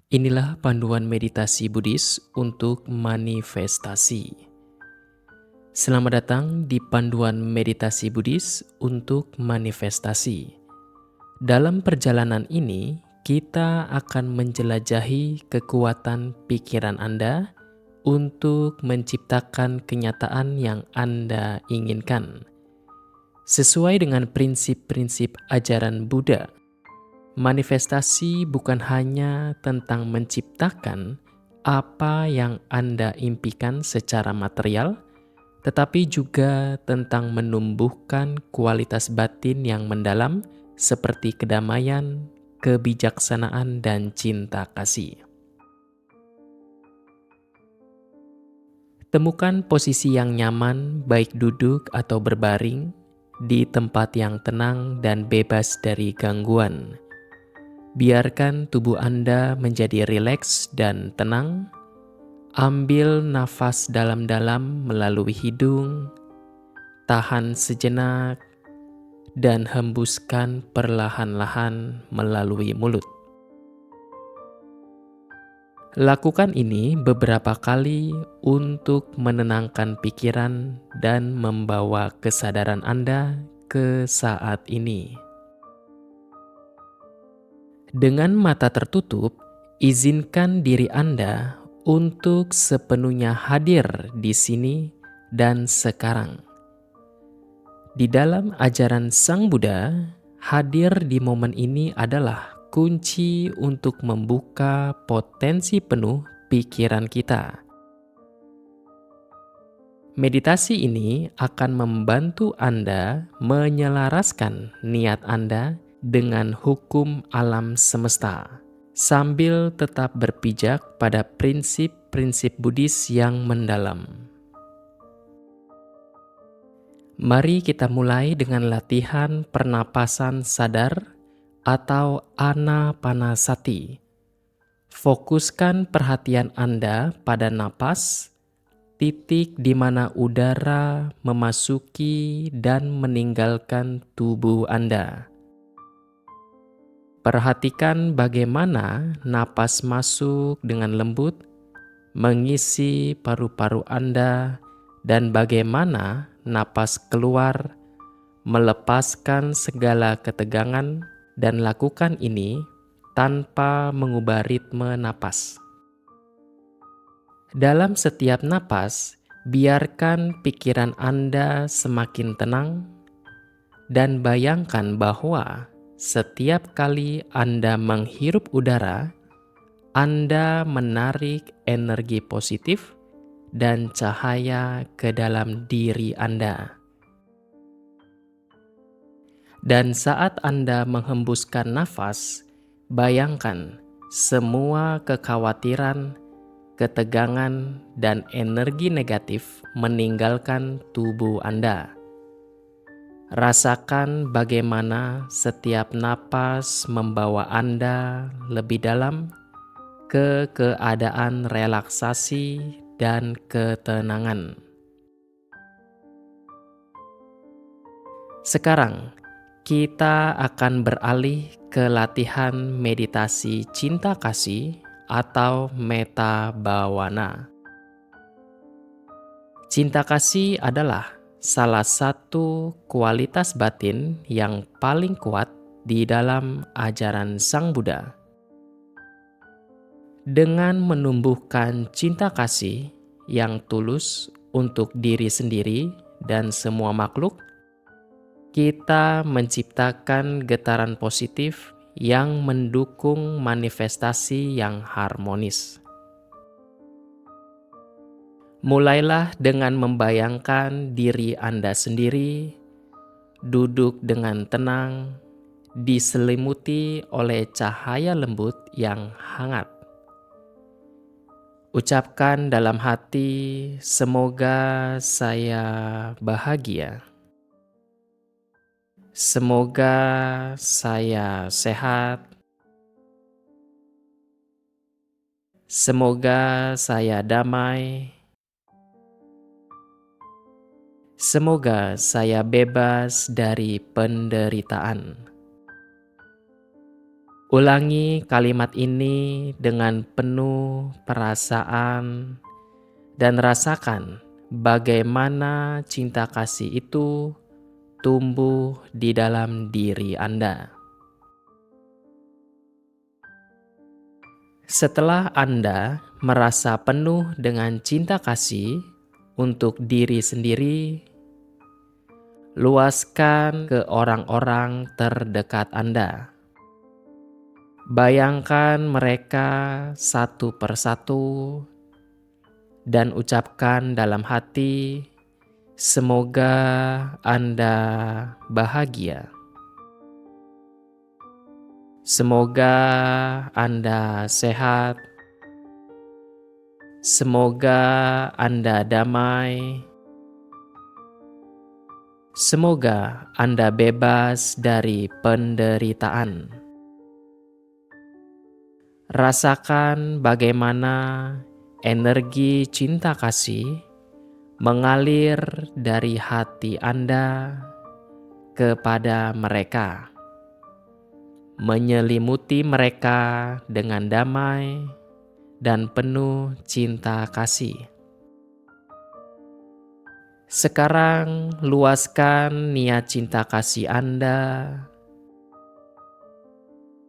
Inilah panduan meditasi Buddhis untuk manifestasi. Selamat datang di panduan meditasi Buddhis untuk manifestasi. Dalam perjalanan ini, kita akan menjelajahi kekuatan pikiran Anda untuk menciptakan kenyataan yang Anda inginkan. Sesuai dengan prinsip-prinsip ajaran Buddha, manifestasi bukan hanya tentang menciptakan apa yang Anda impikan secara material, tetapi juga tentang menumbuhkan kualitas batin yang mendalam seperti kedamaian, kebijaksanaan, dan cinta kasih. Temukan posisi yang nyaman, baik duduk atau berbaring, di tempat yang tenang dan bebas dari gangguan. Biarkan tubuh Anda menjadi rileks dan tenang. Ambil nafas dalam-dalam melalui hidung, tahan sejenak, dan hembuskan perlahan-lahan melalui mulut. Lakukan ini beberapa kali untuk menenangkan pikiran dan membawa kesadaran Anda ke saat ini. Dengan mata tertutup, izinkan diri Anda untuk sepenuhnya hadir di sini dan sekarang. Di dalam ajaran Sang Buddha, hadir di momen ini adalah kunci untuk membuka potensi penuh pikiran kita. Meditasi ini akan membantu Anda menyelaraskan niat Anda dengan hukum alam semesta, sambil tetap berpijak pada prinsip-prinsip Buddhis yang mendalam. Mari kita mulai dengan latihan pernapasan sadar atau anapanasati. Fokuskan perhatian Anda pada napas, titik di mana udara memasuki dan meninggalkan tubuh Anda. Perhatikan bagaimana napas masuk dengan lembut, mengisi paru-paru Anda, dan bagaimana napas keluar, melepaskan segala ketegangan, dan lakukan ini tanpa mengubah ritme napas. Dalam setiap napas, biarkan pikiran Anda semakin tenang, dan bayangkan bahwa setiap kali Anda menghirup udara, Anda menarik energi positif dan cahaya ke dalam diri Anda. Dan saat Anda menghembuskan nafas, bayangkan semua kekhawatiran, ketegangan, dan energi negatif meninggalkan tubuh Anda. Rasakan bagaimana setiap napas membawa Anda lebih dalam ke keadaan relaksasi dan ketenangan. Sekarang, kita akan beralih ke latihan meditasi cinta kasih atau metta bhavana. Cinta kasih adalah salah satu kualitas batin yang paling kuat di dalam ajaran Sang Buddha. Dengan menumbuhkan cinta kasih yang tulus untuk diri sendiri dan semua makhluk, kita menciptakan getaran positif yang mendukung manifestasi yang harmonis. Mulailah dengan membayangkan diri Anda sendiri duduk dengan tenang, diselimuti oleh cahaya lembut yang hangat. Ucapkan dalam hati, "Semoga saya bahagia. Semoga saya sehat. Semoga saya damai. Semoga saya bebas dari penderitaan." Ulangi kalimat ini dengan penuh perasaan dan rasakan bagaimana cinta kasih itu tumbuh di dalam diri Anda. Setelah Anda merasa penuh dengan cinta kasih untuk diri sendiri, luaskan ke orang-orang terdekat Anda. Bayangkan mereka satu persatu dan ucapkan dalam hati, "Semoga Anda bahagia. Semoga Anda sehat. Semoga Anda damai. Semoga Anda bebas dari penderitaan." Rasakan bagaimana energi cinta kasih mengalir dari hati Anda kepada mereka, menyelimuti mereka dengan damai dan penuh cinta kasih. Sekarang luaskan niat cinta kasih Anda.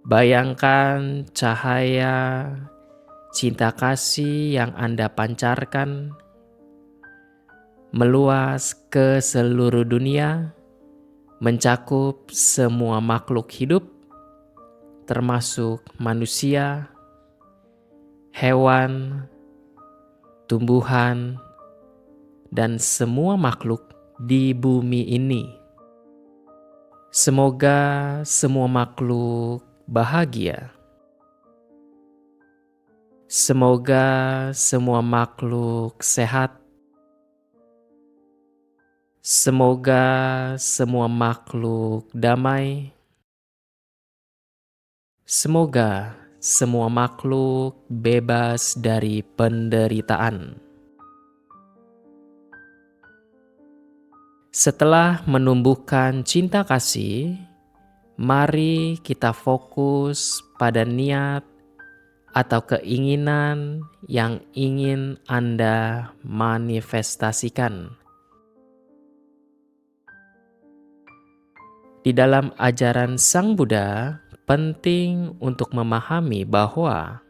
Bayangkan cahaya cinta kasih yang Anda pancarkan meluas ke seluruh dunia, mencakup semua makhluk hidup, termasuk manusia, hewan, tumbuhan, dan semua makhluk di bumi ini. Semoga semua makhluk bahagia. Semoga semua makhluk sehat. Semoga semua makhluk damai. Semoga semua makhluk bebas dari penderitaan. Setelah menumbuhkan cinta kasih, mari kita fokus pada niat atau keinginan yang ingin Anda manifestasikan. Di dalam ajaran Sang Buddha, penting untuk memahami bahwa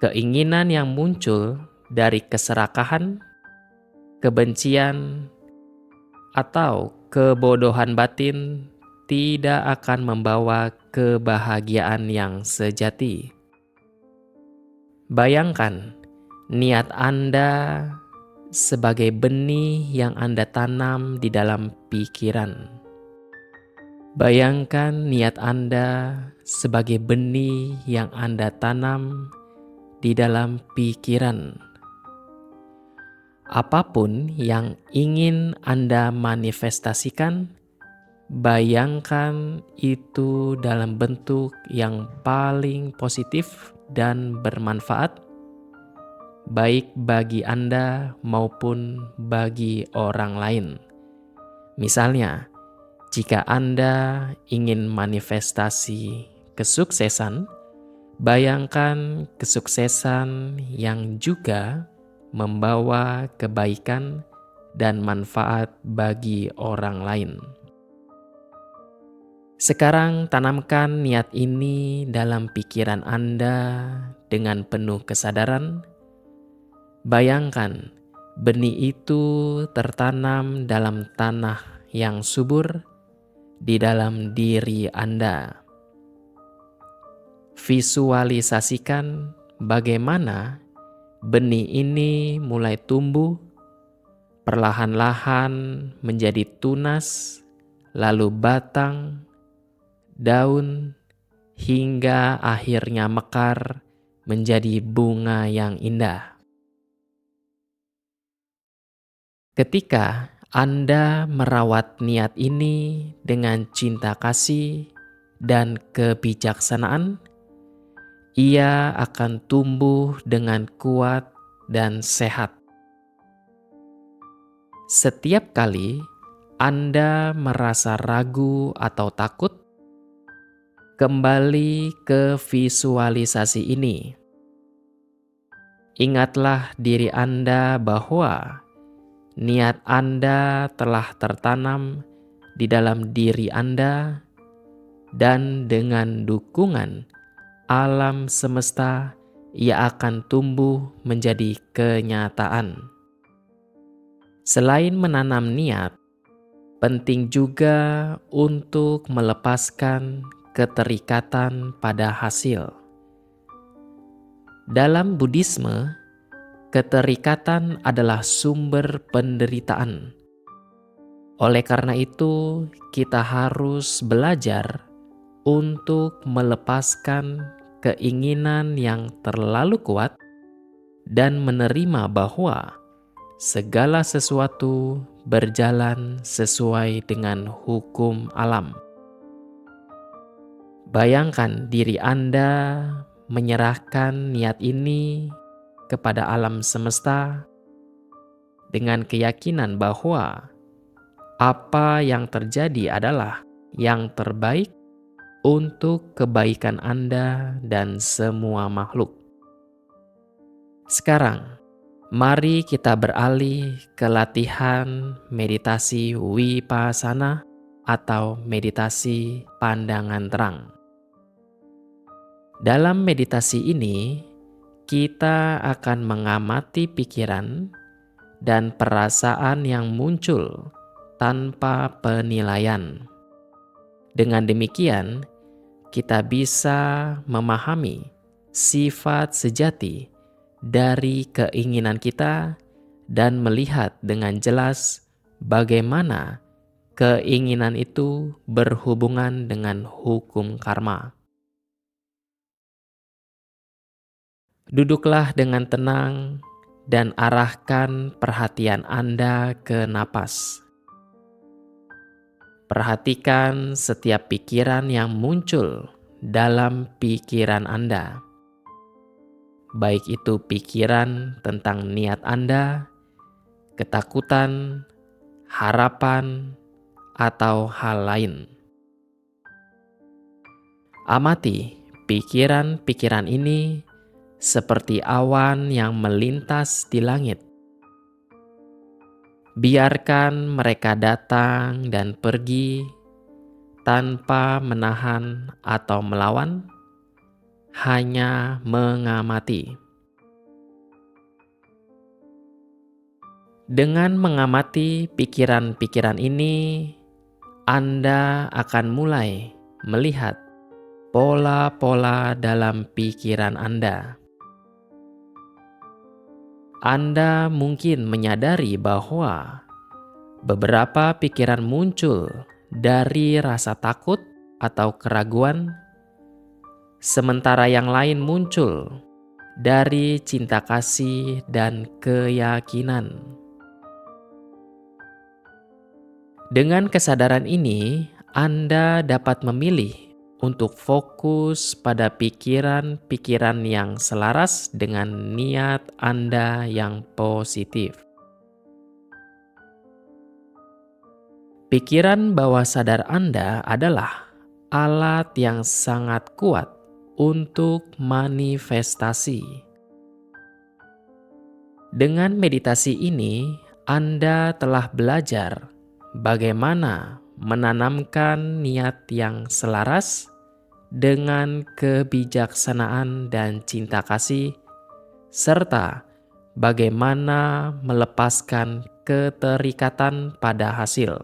keinginan yang muncul dari keserakahan, kebencian, atau kebodohan batin tidak akan membawa kebahagiaan yang sejati. Bayangkan niat Anda sebagai benih yang Anda tanam di dalam pikiran. Bayangkan niat Anda sebagai benih yang Anda tanam di dalam pikiran. Apapun yang ingin Anda manifestasikan, bayangkan itu dalam bentuk yang paling positif dan bermanfaat, baik bagi Anda maupun bagi orang lain. Misalnya, jika Anda ingin manifestasi kesuksesan, bayangkan kesuksesan yang juga membawa kebaikan dan manfaat bagi orang lain. Sekarang tanamkan niat ini dalam pikiran Anda dengan penuh kesadaran. Bayangkan benih itu tertanam dalam tanah yang subur di dalam diri Anda. Visualisasikan bagaimana benih ini mulai tumbuh, perlahan-lahan menjadi tunas, lalu batang, daun, hingga akhirnya mekar menjadi bunga yang indah. Ketika Anda merawat niat ini dengan cinta kasih dan kebijaksanaan, ia akan tumbuh dengan kuat dan sehat. Setiap kali Anda merasa ragu atau takut, Kembali ke visualisasi ini. Ingatlah diri Anda bahwa niat Anda telah tertanam di dalam diri Anda, dan dengan dukungan alam semesta, ia akan tumbuh menjadi kenyataan. Selain menanam niat, penting juga untuk melepaskan keterikatan pada hasil. Dalam Buddhisme, keterikatan adalah sumber penderitaan. Oleh karena itu, kita harus belajar untuk melepaskan keinginan yang terlalu kuat dan menerima bahwa segala sesuatu berjalan sesuai dengan hukum alam. Bayangkan diri Anda menyerahkan niat ini kepada alam semesta dengan keyakinan bahwa apa yang terjadi adalah yang terbaik untuk kebaikan Anda dan semua makhluk. Sekarang, mari kita beralih ke latihan meditasi Vipassana atau meditasi pandangan terang. Dalam meditasi ini, kita akan mengamati pikiran dan perasaan yang muncul tanpa penilaian. Dengan demikian, kita bisa memahami sifat sejati dari keinginan kita dan melihat dengan jelas bagaimana keinginan itu berhubungan dengan hukum karma. Duduklah dengan tenang dan arahkan perhatian Anda ke napas. Perhatikan setiap pikiran yang muncul dalam pikiran Anda. Baik itu pikiran tentang niat Anda, ketakutan, harapan, atau hal lain. Amati pikiran-pikiran ini seperti awan yang melintas di langit. Biarkan mereka datang dan pergi tanpa menahan atau melawan, hanya mengamati. Dengan mengamati pikiran-pikiran ini, Anda akan mulai melihat pola-pola dalam pikiran Anda. Anda mungkin menyadari bahwa beberapa pikiran muncul dari rasa takut atau keraguan, sementara yang lain muncul dari cinta kasih dan keyakinan. Dengan kesadaran ini, Anda dapat memilih untuk fokus pada pikiran-pikiran yang selaras dengan niat Anda yang positif. Pikiran bawah sadar Anda adalah alat yang sangat kuat untuk manifestasi. Dengan meditasi ini, Anda telah belajar bagaimana menanamkan niat yang selaras dengan kebijaksanaan dan cinta kasih, serta bagaimana melepaskan keterikatan pada hasil.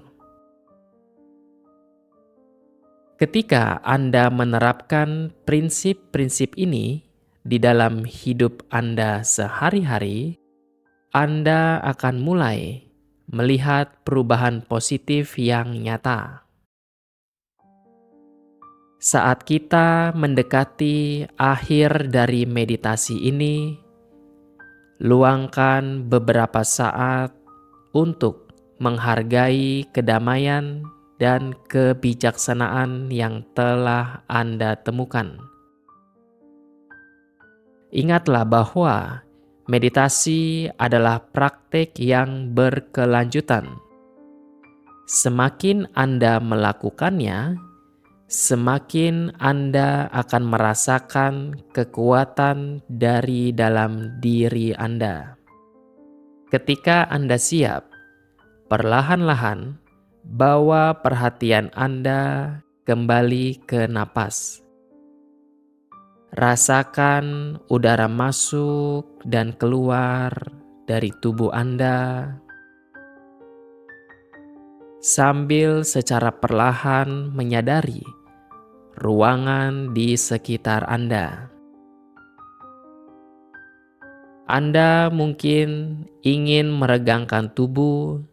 Ketika Anda menerapkan prinsip-prinsip ini di dalam hidup Anda sehari-hari, Anda akan mulai melihat perubahan positif yang nyata. Saat kita mendekati akhir dari meditasi ini, luangkan beberapa saat untuk menghargai kedamaian dan kebijaksanaan yang telah Anda temukan. Ingatlah bahwa meditasi adalah praktik yang berkelanjutan. Semakin Anda melakukannya, semakin Anda akan merasakan kekuatan dari dalam diri Anda. Ketika Anda siap, perlahan-lahan bawa perhatian Anda kembali ke napas. Rasakan udara masuk dan keluar dari tubuh Anda, sambil secara perlahan menyadari ruangan di sekitar Anda. Anda mungkin ingin meregangkan tubuh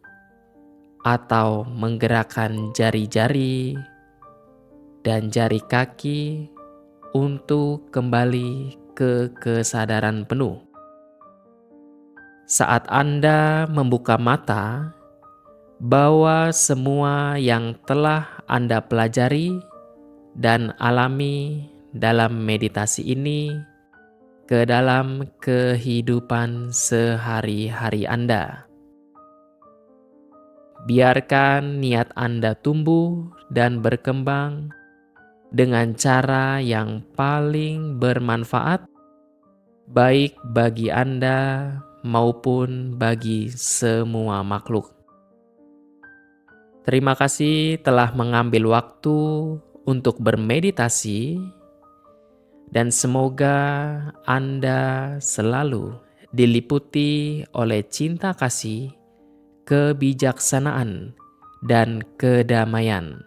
atau menggerakkan jari-jari dan jari kaki untuk kembali ke kesadaran penuh. Saat Anda membuka mata, bawa semua yang telah Anda pelajari dan alami dalam meditasi ini ke dalam kehidupan sehari-hari Anda. Biarkan niat Anda tumbuh dan berkembang dengan cara yang paling bermanfaat, baik bagi Anda maupun bagi semua makhluk. Terima kasih telah mengambil waktu untuk bermeditasi, dan semoga Anda selalu diliputi oleh cinta kasih, kebijaksanaan, dan kedamaian.